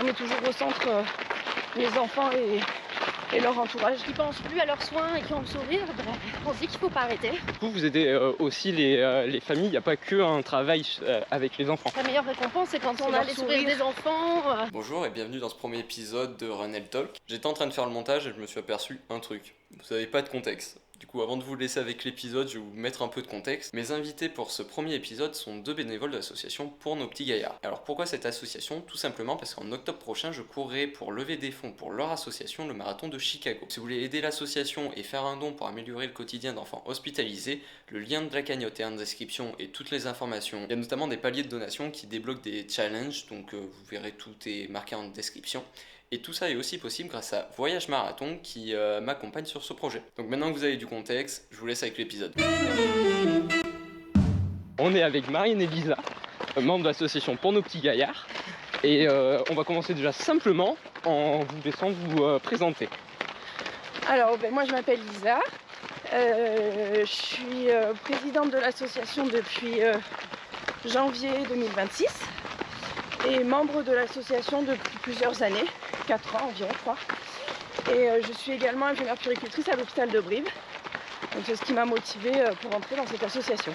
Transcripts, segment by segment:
met toujours au centre les enfants et leur entourage. Qui pensent plus à leurs soins et qui ont le sourire, on se dit qu'il ne faut pas arrêter. Du coup, vous aidez aussi les familles, il n'y a pas que un travail avec les enfants. La meilleure récompense, c'est quand on a les sourires des enfants. Bonjour et bienvenue dans ce premier épisode de Run and Talk. J'étais en train de faire le montage et je me suis aperçu un truc. Vous n'avez pas de contexte. Du coup, avant de vous laisser avec l'épisode, je vais vous mettre un peu de contexte. Mes invités pour ce premier épisode sont deux bénévoles de l'association Pour nos petits gaillards. Alors pourquoi cette association? Tout simplement parce qu'en octobre prochain, je courrai pour lever des fonds pour leur association, le marathon de Chicago. Si vous voulez aider l'association et faire un don pour améliorer le quotidien d'enfants hospitalisés, le lien de la cagnotte est en description et toutes les informations. Il y a notamment des paliers de donation qui débloquent des challenges, donc vous verrez, tout est marqué en description. Et tout ça est aussi possible grâce à Voyage Marathon qui m'accompagne sur ce projet. Donc maintenant que vous avez du contexte, je vous laisse avec l'épisode. On est avec Marine et Lisa, membres de l'association Pour nos petits gaillards. Et on va commencer déjà simplement en vous laissant vous présenter. Alors moi je m'appelle Lisa, je suis présidente de l'association depuis janvier 2026 et membre de l'association depuis plusieurs années, 4 ans environ, je crois. Et je suis également infirmière puéricultrice à l'hôpital de Brive. Donc c'est ce qui m'a motivée pour entrer dans cette association.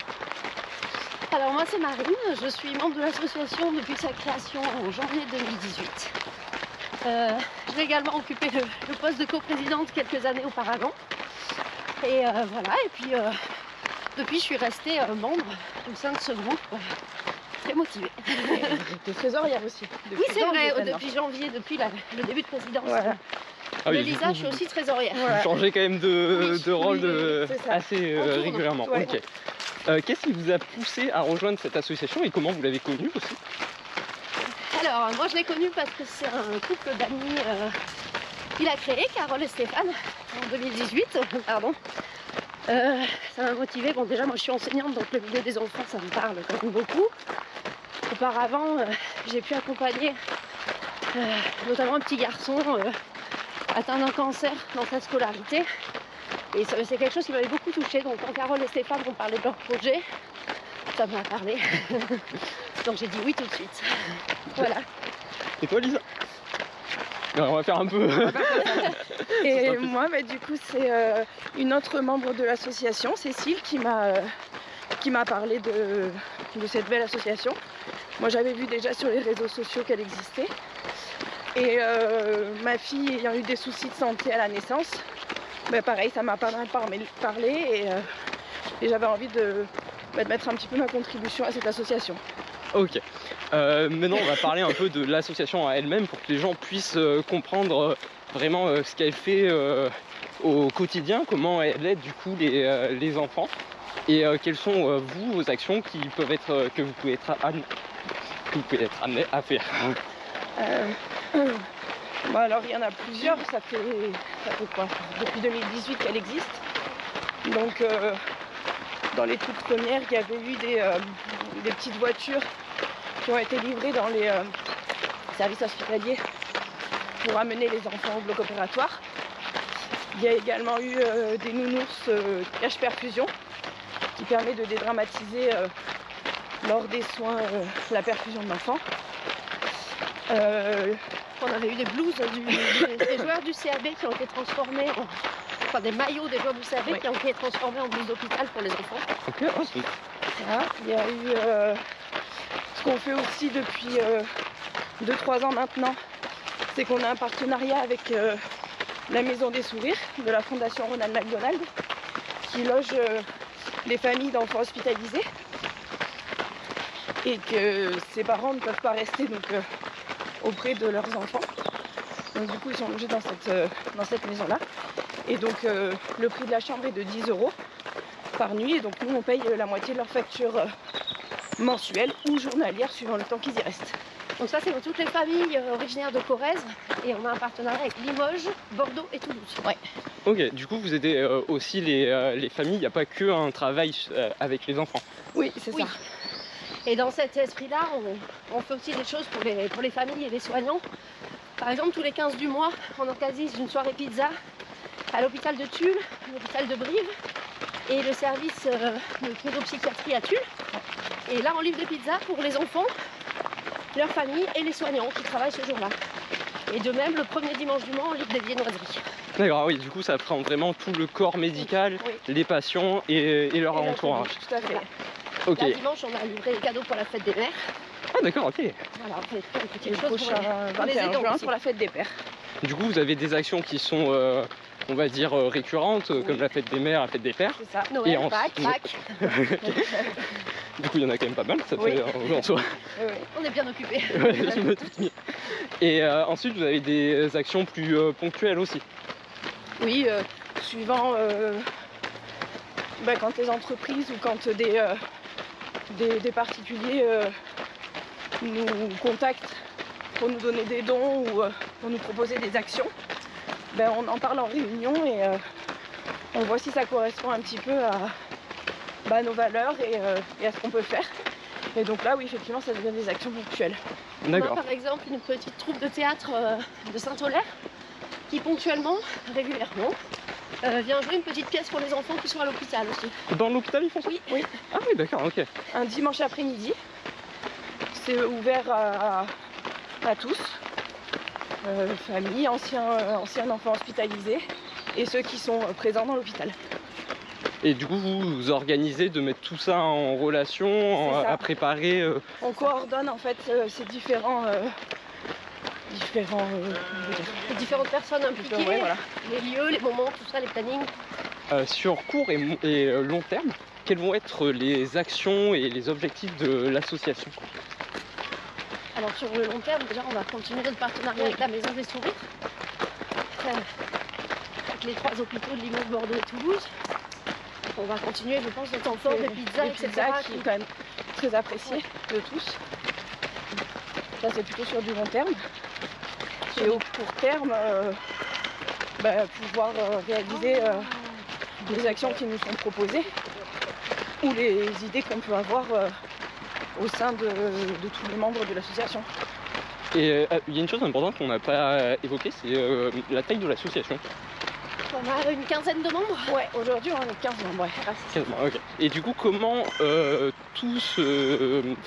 Alors moi c'est Marine, je suis membre de l'association depuis sa création en janvier 2018. J'ai également occupé le poste de coprésidente quelques années auparavant. Et voilà, et puis depuis je suis restée membre au sein de ce groupe. Très motivée. De trésorière aussi. Oui, c'est vrai, depuis janvier, depuis le début de présidence. Voilà. Ah oui, de Lisa, je suis aussi trésorière. Vous changez quand même de rôle assez régulièrement. Ouais. Ok. Qu'est-ce qui vous a poussé à rejoindre cette association et comment vous l'avez connue aussi? Alors, moi je l'ai connue parce que c'est un couple d'amis qu'il a créé, Carole et Stéphane, en 2018. Pardon. Ça m'a motivée. Bon, déjà moi je suis enseignante, donc le milieu des enfants ça me parle quand même beaucoup. Auparavant j'ai pu accompagner notamment un petit garçon atteint d'un cancer dans sa scolarité, et c'est quelque chose qui m'avait beaucoup touchée. Donc quand Carole et Stéphane ont parlé de leur projet, ça m'a parlé. Donc j'ai dit oui tout de suite. Voilà. Et toi Lisa? On va faire un peu. Et moi, du coup, c'est une autre membre de l'association, Cécile, qui m'a parlé de cette belle association. Moi, j'avais vu déjà sur les réseaux sociaux qu'elle existait. Et ma fille ayant eu des soucis de santé à la naissance, pareil, ça m'a pas mal parlé et j'avais envie de mettre un petit peu ma contribution à cette association. Ok. Maintenant, on va parler un peu de l'association à elle-même pour que les gens puissent comprendre vraiment ce qu'elle fait au quotidien, comment elle aide du coup les enfants et quelles sont vos actions que vous pouvez être amené à faire. Alors il y en a plusieurs, ça fait quoi? Depuis 2018 qu'elle existe. Donc dans les toutes premières, il y avait eu des petites voitures qui ont été livrées dans les services hospitaliers pour amener les enfants au bloc opératoire. Il y a également eu des nounours cache perfusion qui permet de dédramatiser lors des soins la perfusion de l'enfant. On avait eu des blouses des joueurs du CAB qui ont été transformés des maillots des joueurs du CAB qui ont été transformés en blouses d'hôpital pour les enfants. Ok, aussi. Voilà. Il y a eu ce qu'on fait aussi depuis 2-3 ans maintenant, c'est qu'on a un partenariat avec la Maison des Sourires de la Fondation Ronald McDonald qui loge les familles d'enfants hospitalisés et que ces parents ne peuvent pas rester auprès de leurs enfants. Donc du coup ils sont logés dans cette maison-là. Et donc le prix de la chambre est de 10 € par nuit. Et donc nous on paye la moitié de leur facture mensuelle ou journalière suivant le temps qu'ils y restent. Donc ça c'est pour toutes les familles originaires de Corrèze. Et on a un partenariat avec Limoges, Bordeaux et Toulouse. Ouais. Ok, du coup vous aidez aussi les familles, il n'y a pas que un travail avec les enfants. Oui, c'est ça. Et dans cet esprit-là, on fait aussi des choses pour les familles et les soignants. Par exemple, tous les 15 du mois, on organise une soirée pizza à l'hôpital de Tulle, l'hôpital de Brive et le service de pédopsychiatrie à Tulle. Et là, on livre des pizzas pour les enfants, leurs familles et les soignants qui travaillent ce jour-là. Et de même, le premier dimanche du mois, on livre des viennoiseries. D'accord, oui, du coup ça prend vraiment tout le corps médical, Oui. les patients et leur Et la entourage. famille, tout à fait. Voilà. Ok. Là, dimanche, on a livré les cadeaux pour la fête des mères. Ah d'accord, ok. Voilà, on fait plein de Et petites le choses prochain pour les 21 aidants juin aussi. pour la fête des pères. Du coup vous avez des actions qui sont, on va dire, récurrentes, comme la fête des mères, la fête des pères. C'est ça. Noël, en- Pâques. Du coup il y en a quand même pas mal, ça Oui. fait en soi. Oui, oui. On est bien occupés. Ouais, je me doute bien. Et ensuite vous avez des actions plus ponctuelles aussi. Oui, suivant quand les entreprises ou quand des particuliers nous contactent pour nous donner des dons ou pour nous proposer des actions, on en parle en réunion et on voit si ça correspond un petit peu à nos valeurs et à ce qu'on peut faire. Et donc là, oui, effectivement, ça devient des actions ponctuelles. On a D'accord. par exemple une petite troupe de théâtre de Saint-Aulaire qui ponctuellement, régulièrement, vient jouer une petite pièce pour les enfants qui sont à l'hôpital aussi. Dans l'hôpital ils font ça? Oui. Ah oui d'accord, ok. Un dimanche après-midi, c'est ouvert à tous, familles, anciens enfants hospitalisés et ceux qui sont présents dans l'hôpital. Et du coup vous organisez de mettre tout ça en relation, C'est ça. à préparer. On coordonne en fait ces différents comment je veux dire, Les différentes personnes impliquées, ouais, voilà. les lieux, les moments, tout ça, les plannings. Sur court et long terme, quelles vont être les actions et les objectifs de l'association? Alors sur le long terme, déjà on va continuer notre partenariat avec la Maison des Sourires, avec les 3 hôpitaux de Limoges, Bordeaux et Toulouse. On va continuer, je pense, notre effort de pizza, Les etc. pizzas qui est quand même très apprécié de tous. Ça c'est plutôt sur du long terme. Et au court terme, pouvoir réaliser les actions qui nous sont proposées ou les idées qu'on peut avoir au sein de tous les membres de l'association. Et il y a une chose importante qu'on n'a pas évoquée, c'est la taille de l'association. On a une quinzaine de membres. Ouais, aujourd'hui on est 15 membres. Ouais. 15 mois, ok. Et du coup, comment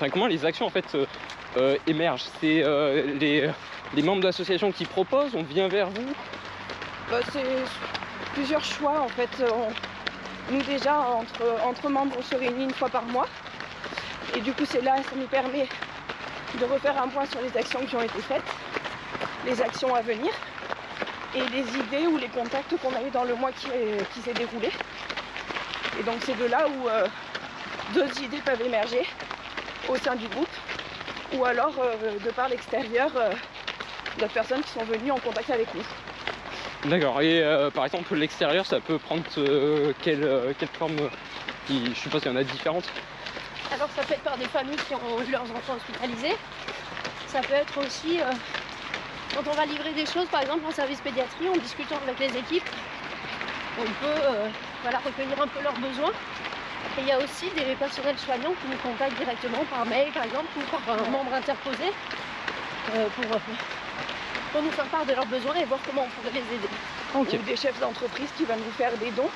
comment les actions en fait émergent? C'est les membres de l'association qui proposent, on vient vers vous? C'est plusieurs choix en fait. Nous déjà entre membres on se réunit une fois par mois et du coup c'est là, ça nous permet de refaire un point sur les actions qui ont été faites, les actions à venir et les idées ou les contacts qu'on a eu dans le mois qui s'est déroulé. Et donc c'est de là où d'autres idées peuvent émerger au sein du groupe ou alors de par l'extérieur d'autres personnes qui sont venues en contact avec nous. D'accord. Et par exemple, l'extérieur, ça peut prendre quelle forme? Je suppose qu'il y en a différentes. Alors ça peut être par des familles qui ont eu leurs enfants hospitalisés. Ça peut être aussi quand on va livrer des choses, par exemple en service pédiatrie, en discutant avec les équipes, on peut recueillir un peu leurs besoins. Et il y a aussi des personnels soignants qui nous contactent directement par mail, par exemple, ou par un membre interposé pour nous faire part de leurs besoins et voir comment on pourrait les aider. Ok. Ou des chefs d'entreprise qui vont nous faire des dons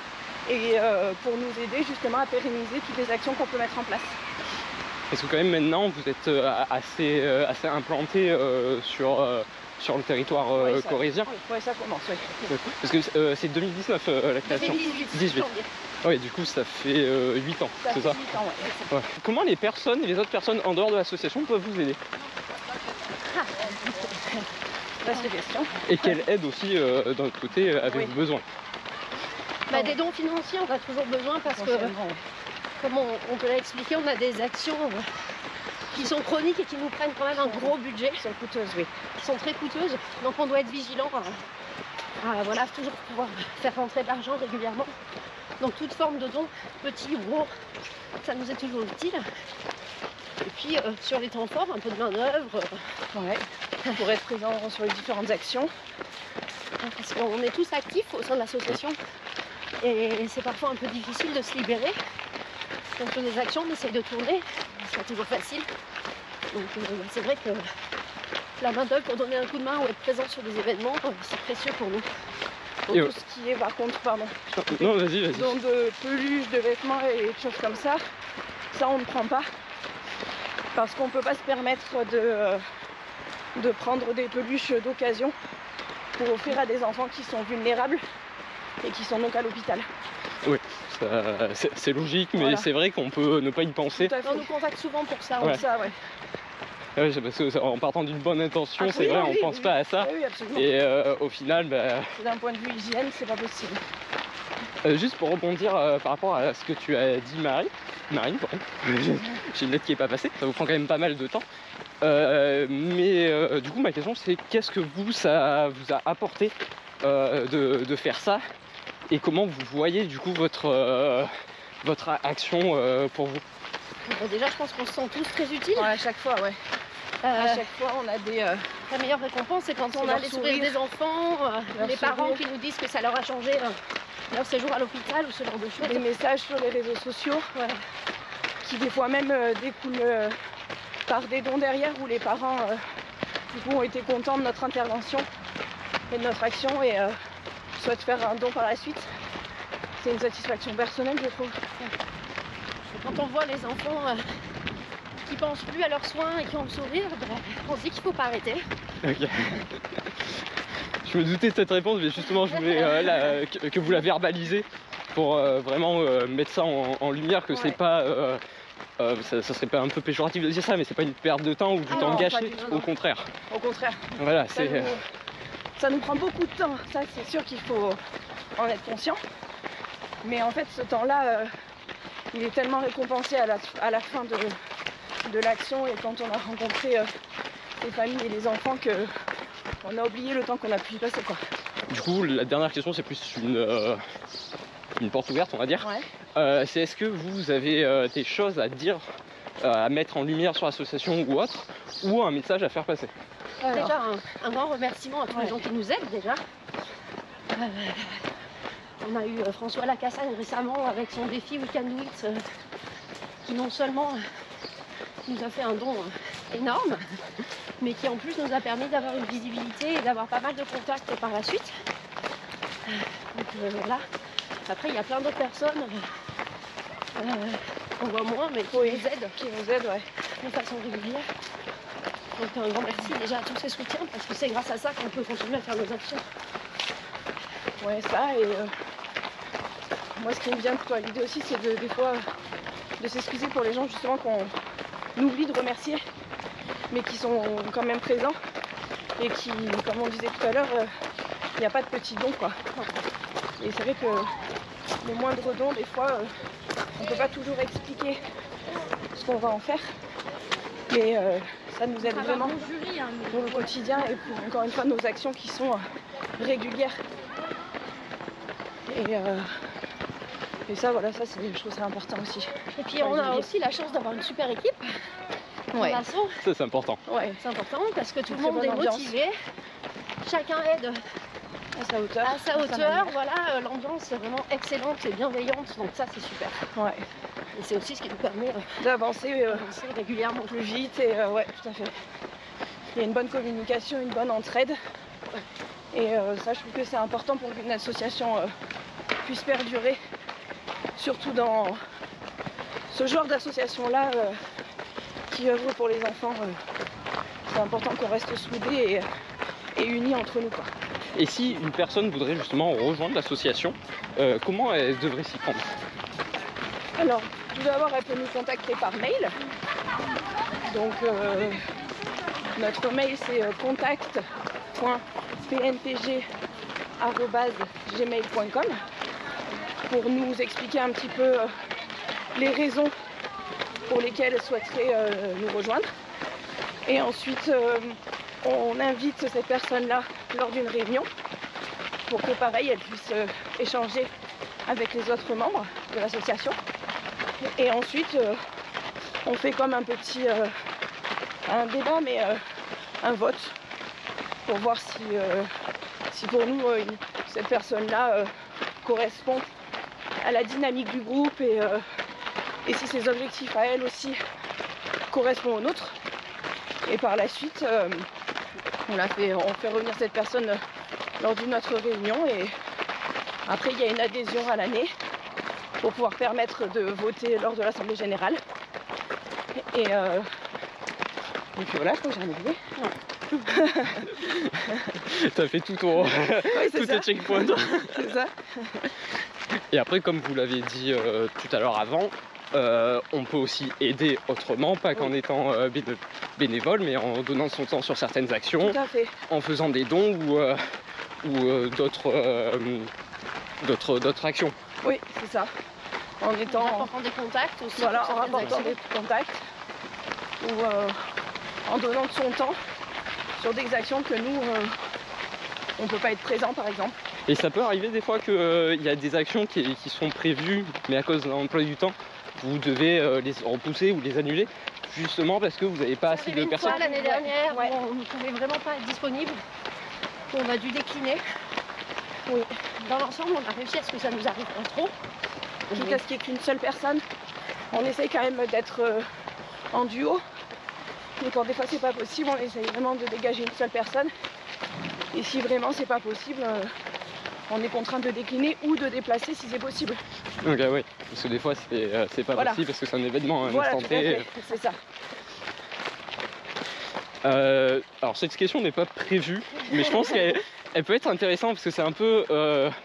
et pour nous aider justement à pérenniser toutes les actions qu'on peut mettre en place. Parce que quand même maintenant, vous êtes assez implanté sur le territoire Ouais, ça- corésien. Ouais, ça commence, oui. Parce que c'est 2019 la création. 2018. 18. janvier. Oui, du coup, ça fait 8 ans, Ça c'est fait ça? 8 ans, ouais. Ouais. Comment les personnes et les autres personnes en dehors de l'association peuvent vous aider? Vaste question. Et quelle aide aussi, d'un autre côté, avez-vous besoin? Des dons financiers, on a toujours besoin parce que, Essentiellement, ouais. comme on peut l'expliquer, on a des actions qui sont chroniques et qui nous prennent quand même un gros budget, Qui sont coûteuses, oui. qui sont très coûteuses. Donc on doit être vigilant à toujours pouvoir faire rentrer de l'argent régulièrement. Donc toute forme de don, petit ou gros, ça nous est toujours utile. Et puis sur les temps forts, un peu de main d'œuvre, Ouais. Pour être présent sur les différentes actions. parce qu'on est tous actifs au sein de l'association. Et c'est parfois un peu difficile de se libérer. Donc sur des actions, on essaye de tourner, c'est pas toujours facile. Donc c'est vrai que la main d'œuvre pour donner un coup de main ou être présent sur des événements, c'est précieux pour nous. Donc, Et tout ce qui est par contre, pardon, Non, vas-y. don de peluches, de vêtements et de choses comme ça, ça on ne prend pas. Parce qu'on ne peut pas se permettre de prendre des peluches d'occasion pour offrir à des enfants qui sont vulnérables et qui sont donc à l'hôpital. Oui, c'est logique, mais Voilà. c'est vrai qu'on peut ne pas y penser. Tout à fait. On nous contacte souvent pour ça. Ouais. Ça, ouais. Ouais, c'est parce que en partant d'une bonne intention, Ah, c'est oui, vrai, oui, on pense oui. pas à ça. Oui, absolument. Et au final, D'un point de vue hygiène, c'est pas possible. juste pour rebondir par rapport à ce que tu as dit, Marine, pardon. J'ai une lettre qui est pas passée, ça vous prend quand même pas mal de temps. Mais du coup, ma question, c'est qu'est-ce que ça vous a apporté de faire ça, et comment vous voyez du coup votre action pour vous? Déjà, je pense qu'on se sent tous très utiles. Ouais, à chaque fois, ouais. Euh, À chaque fois, on a des. La meilleure récompense, c'est quand C'est on a leur les sourires sourire. des enfants, Leur les parents sourire. qui nous disent que ça leur a changé leur séjour à l'hôpital ou ce genre de choses. Des messages sur les réseaux sociaux Ouais. qui des fois même découlent par des dons derrière où les parents du coup, ont été contents de notre intervention et de notre action et souhaitent faire un don par la suite. C'est une satisfaction personnelle, je trouve. Quand on voit les enfants qui pensent plus à leurs soins et qui ont le sourire, on se dit qu'il faut pas arrêter. Ok. Je me doutais de cette réponse, mais justement, je voulais que vous la verbalisez pour vraiment mettre ça en lumière, que c'est Ouais. pas. Ça serait pas un peu péjoratif de dire ça, mais c'est pas une perte de temps ou du Ah temps non, pas gâché, du tout, au non. contraire. Au contraire, Voilà, ça c'est. ça nous prend beaucoup de temps, ça c'est sûr qu'il faut en être conscient. Mais en fait ce temps-là, il est tellement récompensé à la fin de l'action et quand on a rencontré les familles et les enfants qu'on a oublié le temps qu'on a pu y passer, quoi. Du coup, la dernière question, c'est plus une porte ouverte, on va dire. Ouais. C'est est-ce que vous avez des choses à dire, à mettre en lumière sur l'association ou autre, ou un message à faire passer? Déjà, un grand remerciement à tous les Ouais. gens qui nous aident déjà. On a eu François Lacassagne récemment avec son défi Weekend Wheat qui non seulement nous a fait un don énorme, mais qui en plus nous a permis d'avoir une visibilité et d'avoir pas mal de contacts par la suite. Donc voilà. Après, il y a plein d'autres personnes qu'on voit moins, mais qui Oui. nous aident Qui nous aide, ouais. de façon régulière. Donc un grand merci déjà à tous ces soutiens parce que c'est grâce à ça qu'on peut continuer à faire nos actions. Ouais, ça et moi ce qui me vient plutôt à l'idée aussi c'est des fois de s'excuser pour les gens justement qu'on oublie de remercier mais qui sont quand même présents et qui, comme on disait tout à l'heure, il n'y a pas de petits dons quoi. Et c'est vrai que le moindre don des fois on ne peut pas toujours expliquer ce qu'on va en faire mais ça nous aide vraiment pour le quotidien et pour encore une fois nos actions qui sont régulières. Et ça, voilà, ça, je trouve ça important aussi. Et puis on a aussi la chance d'avoir une super équipe. Ouais. En asso. Ça, c'est important. Ouais, C'est important parce que tout le Une très monde est bonne ambiance. motivé. Chacun aide à sa hauteur. à sa hauteur. Voilà, l'ambiance est vraiment excellente et bienveillante. Donc ça, c'est super. Ouais. Et c'est aussi ce qui nous permet D'avancer d'avancer régulièrement. plus vite et ouais, tout à fait. Il y a une bonne communication, une bonne entraide. Et ça, je trouve que c'est important pour qu'une association puisse perdurer. Surtout dans ce genre d'association-là qui œuvre pour les enfants. C'est important qu'on reste soudés et unis entre nous, quoi. Et si une personne voudrait justement rejoindre l'association, comment elle devrait s'y prendre? Alors, tout d'abord, elle peut nous contacter par mail. Donc, notre mail, c'est contact.pnpg@gmail.com pour nous expliquer un petit peu les raisons pour lesquelles elle souhaiterait nous rejoindre. Et ensuite, on invite cette personne-là lors d'une réunion pour que, pareil, elle puisse échanger avec les autres membres de l'association. Et ensuite, on fait comme un petit un débat, mais un vote pour voir si pour nous, cette personne-là correspond à la dynamique du groupe et si ses objectifs à elle aussi correspondent aux nôtres. Et par la suite, on fait revenir cette personne lors d'une autre réunion et après il y a une adhésion à l'année pour pouvoir permettre de voter lors de l'Assemblée Générale. Et puis voilà, je crois que j'ai rien oublié. T'as fait tout ton Oui, c'est tout ça. tes checkpoints. C'est ça. Et après, comme vous l'avez dit tout à l'heure avant, on peut aussi aider autrement, pas qu'en étant bénévole, mais en donnant son temps sur certaines actions, Tout à fait. en faisant des dons ou d'autres actions. Oui, c'est ça. En En étant. rapportant des contacts aussi. Voilà, pour en certaines rapportant actions. des contacts ou en donnant de son temps sur des actions que nous, on peut pas être présent par exemple. Et ça peut arriver des fois qu'il y a des actions qui sont prévues, mais à cause de l'emploi du temps, vous devez les repousser ou les annuler, justement parce que vous n'avez pas C'est assez arrivé de une fois personnes. l'année dernière Ouais. où on ne pouvait vraiment pas être disponible. On a dû décliner. Oui. Dans l'ensemble, on a réussi à ce que ça nous arrive pas trop. Quitte à ce qu'il n'y ait qu'une seule personne, on essaye quand même d'être en duo. Mais quand des fois c'est pas possible, on essaye vraiment de dégager une seule personne. Et si vraiment c'est pas possible, on est contraint de décliner ou de déplacer si c'est possible. Donc oui, parce que des fois c'est pas Voilà. possible parce que c'est un événement un Voilà, instant tout à T. fait, c'est ça. Alors cette question n'est pas prévue, mais je pense qu'elle peut être intéressante parce que c'est un peu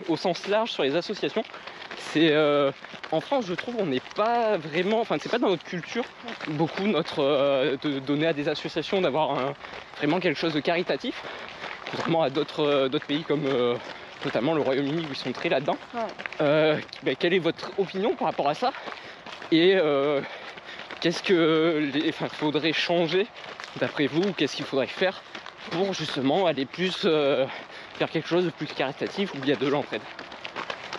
au sens large sur les associations. C'est en France, je trouve, on n'est pas vraiment, enfin c'est pas dans notre culture beaucoup de donner à des associations, d'avoir vraiment quelque chose de caritatif, contrairement à d'autres pays comme notamment le Royaume-Uni où ils sont très là-dedans. Ouais. Quelle est votre opinion par rapport à ça? Et qu'est-ce que faudrait changer d'après vous, ou qu'est-ce qu'il faudrait faire pour justement aller plus faire quelque chose de plus caritatif où il y a de l'entraide?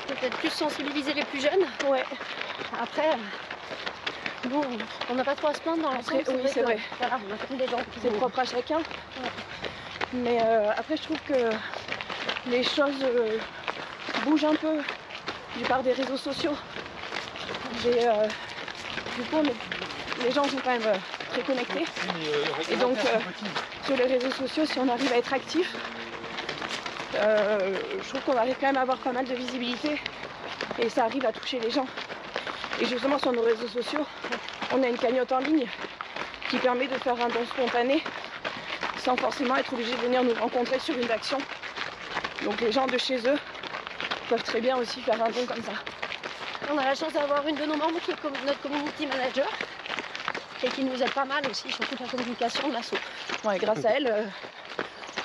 Peut-être plus sensibiliser les plus jeunes. Ouais. Après, nous, on n'a pas trop à se plaindre dans l'ensemble. Après, oui, c'est que, vrai. Voilà, on a quand même des gens qui C'est sont propre à chacun. Mais après, je trouve que les choses bougent un peu du part des réseaux sociaux. Du coup, les gens sont quand même très connectés. Et donc, sur les réseaux sociaux, si on arrive à être actif, je trouve qu'on arrive quand même à avoir pas mal de visibilité et ça arrive à toucher les gens. Et justement, sur nos réseaux sociaux, on a une cagnotte en ligne qui permet de faire un don spontané sans forcément être obligé de venir nous rencontrer sur une action. Donc les gens de chez eux peuvent très bien aussi faire un don comme ça. On a la chance d'avoir une de nos membres qui est notre community manager et qui nous aide pas mal aussi sur toute la communication de l'asso. Ouais, grâce à elle,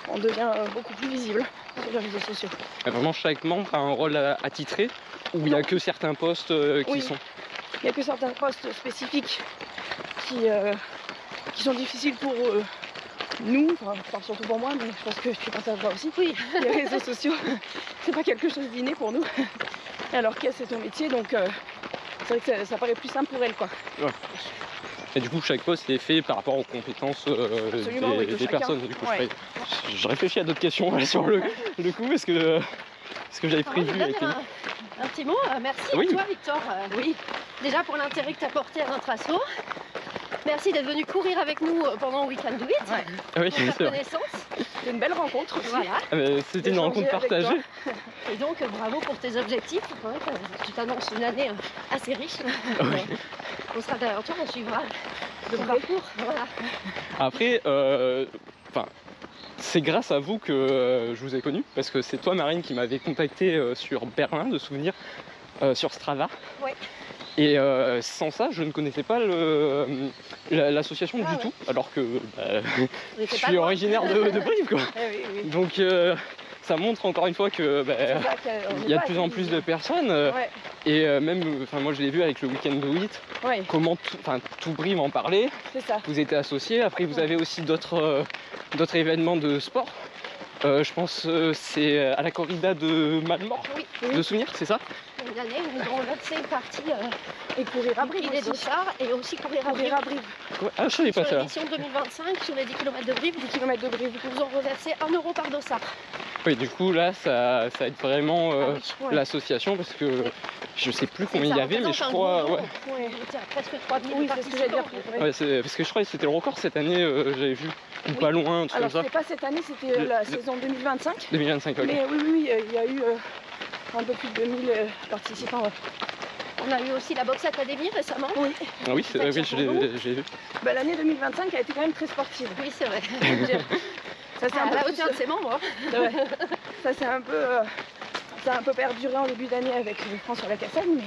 on devient beaucoup plus visible sur les réseaux sociaux. Vraiment, chaque membre a un rôle attitré ou il n'y a que certains postes qui Oui. sont. Il n'y a que certains postes spécifiques qui sont difficiles pour nous, enfin je parle surtout pour moi, mais je pense que tu penses à toi aussi. Oui. Les réseaux sociaux, c'est pas quelque chose d'inné pour nous. Alors qu'elle, c'est ton métier, donc c'est vrai que ça paraît plus simple pour elle, quoi. Et du coup, chaque poste est fait par rapport aux compétences Absolument, oui, de des chacun. personnes. Du coup, Ouais. je réfléchis à d'autres questions sur le coup parce que ce que j'avais Alors, moi, prévu je a donne été. un petit mot. Merci Oui. à toi, Victor. Oui. Déjà pour l'intérêt que tu as porté à notre asso. Merci d'être venu courir avec nous pendant We Can Do It. Ouais. Ah oui, Pour faire c'est vrai. connaissance. C'est une belle rencontre aussi. Voilà. C'était une d'échanger rencontre avec partagée. Et donc, bravo pour tes objectifs. C'est vrai que tu t'annonces une année assez riche. Oui. On sera derrière toi, on suivra De ton près. parcours. Voilà. Après, c'est grâce à vous que je vous ai connu, parce que c'est toi, Marine, qui m'avait contacté sur Berlin, de souvenirs, sur Strava. Ouais. Et sans ça, je ne connaissais pas l'association Ah du ouais. tout, alors que On je était pas suis loin. originaire de Brive, quoi. Eh oui, oui. Donc ça montre encore une fois que C'est ça qu'on il y a est de pas plus en assez plus de visible. personnes. Ouais, Et même, moi je l'ai vu avec le Weekend Do It, ouais, comment tout Brive en parlait. c'est ça. Vous étiez associés, après vous avez aussi d'autres événements de sport. Je pense c'est à la corrida de Malmort, Oui, de souvenirs, c'est ça? une année où nous avons versé une partie Et courir à Brive prix des aussi. dossards et aussi courir à Brive. Courir à Brive, Ouais. Ah, je savais pas Sur ça. l'édition 2025, sur les 10 km de Brive, 10 km de Brive. nous ont reversé 1 € par dossard. Oui, du coup là ça aide vraiment Ah oui. Ouais. l'association parce que je sais plus combien Ça il y avait, mais je représente un crois. gros Ouais. don. Ouais. On était à presque 3000 Oui, c'est ce que j'allais dire. participants. Ouais. Ouais, parce que je crois que c'était le record cette année, j'avais vu, ou pas loin, un truc Alors comme ça. c'était pas cette année, c'était la saison 2025. 2025, ok. Mais oui, il y a eu un peu plus de 2000 participants. Ouais. On a eu aussi la Boxe Academy récemment. Oui, Ah oui, Ça oui, tire je son nom. l'ai vu. bah, l'année 2025 a été quand même très sportive. Oui, c'est vrai. Je veux dire. Ça, c'est à un peu la plus, hauteur de ses membres. ouais. Ça, c'est un peu, ça a un peu perduré en début d'année avec François Lacassagne,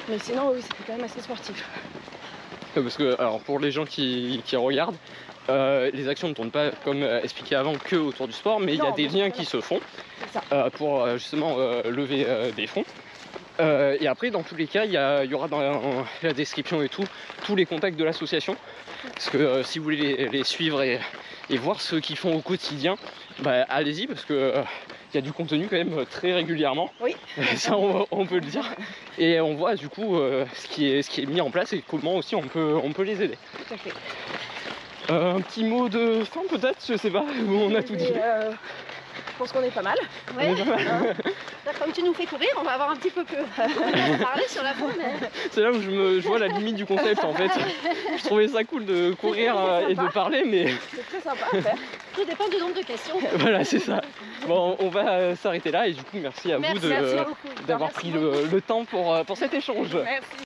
mais sinon, oui, c'était quand même assez sportif. Parce que, alors, pour les gens qui regardent, les actions ne tournent pas, comme expliqué avant, que autour du sport, mais il y a Non, des bien liens sûr, qui se font C'est ça. pour justement lever des fonds. Et après, dans tous les cas, il y aura dans la description et tout, tous les contacts de l'association. Parce que si vous voulez les suivre et voir ce qu'ils font au quotidien, bah, allez-y, parce que il y a du contenu quand même très régulièrement. Oui. Ça, on peut le dire. Et on voit du coup ce qui est mis en place et comment aussi on peut les aider. Tout à fait. Un petit mot de fin peut-être, je sais pas, où on a tout dit. Je pense qu'on est pas mal. Ouais. Comme tu nous fais courir, on va avoir un petit peu parler sur la fin. Mais... C'est là où je vois la limite du concept en fait. Je trouvais ça cool de courir et de parler, mais C'est très sympa à faire. Tout dépend du nombre de questions. voilà, c'est ça. Bon, on va s'arrêter là et du coup merci à vous Merci beaucoup. d'avoir pris le temps pour cet échange. Merci.